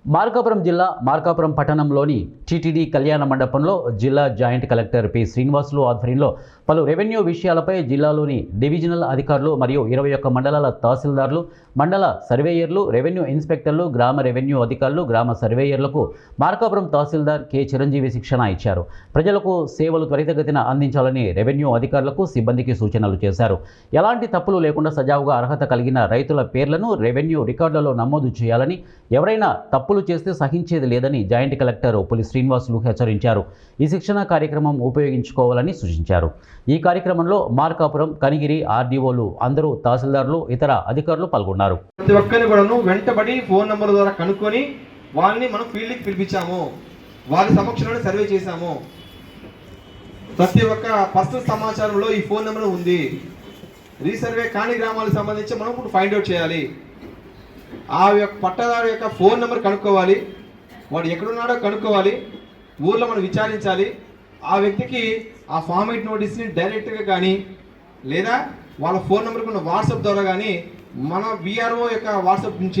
మార్కాపురం జిల్లా మార్కాపురం పట్టణంలోని టీటీడీ కళ్యాణ మండపంలో జిల్లా జాయింట్ కలెక్టర్ పి శ్రీనివాసులు ఆధ్వర్యంలో పలు రెవెన్యూ విషయాలపై జిల్లాలోని డివిజనల్ అధికారులు మరియు 21 మండలాల తహసీల్దార్లు, మండల సర్వేయర్లు, రెవెన్యూ ఇన్స్పెక్టర్లు, గ్రామ రెవెన్యూ అధికారులు, గ్రామ సర్వేయర్లకు మార్కాపురం తహసీల్దార్ కె చిరంజీవి శిక్షణ ఇచ్చారు. ప్రజలకు సేవలు త్వరితగతిన అందించాలని రెవెన్యూ అధికారులకు, సిబ్బందికి సూచనలు చేశారు. ఎలాంటి తప్పులు లేకుండా సజావుగా అర్హత కలిగిన రైతుల పేర్లను రెవెన్యూ రికార్డులలో నమోదు చేయాలని, ఎవరైనా తప్పులు చేస్తే సహించేది లేదని జాయింట్ కలెక్టర్ పులి శ్రీనివాసులు హెచ్చరించారు. ఈ శిక్షణ కార్యక్రమం ఉపయోగించుకోవాలని సూచించారు. ఈ కార్యక్రమంలో మార్కాపురం, కనిగిరి ఆర్డీఓలు, అందరూ తహసీల్దార్లు, ఇతర అధికారులు పాల్గొన్నారు. ప్రతి ఒక్కరిని కూడా వెంటబడి ఫోన్ నంబర్ ద్వారా కనుక్కొని వాళ్ళని మనం ఫీల్డ్కి పిలిపించాము. వారి సమక్షంలో సర్వే చేశాము. ప్రతి ఒక్క పర్సనల్ సమాచారంలో ఈ ఫోన్ నెంబర్ ఉంది. రీసర్వే కాని గ్రామాలకు సంబంధించి మనం ఇప్పుడు ఫైండ్ అవుట్ చేయాలి. ఆ యొక్క పట్టదారు యొక్క ఫోన్ నెంబర్ కనుక్కోవాలి. వాడు ఎక్కడున్నాడో కనుక్కోవాలి. ఊర్లో మనం విచారించాలి. ఆ వ్యక్తికి ఆ ఫార్మేట్ నోటీస్ని డైరెక్ట్గా కానీ లేదా వాళ్ళ ఫోన్ నెంబర్కి ఉన్న వాట్సాప్ ద్వారా కానీ మన విఆర్ఓ యొక్క వాట్సాప్ నుంచి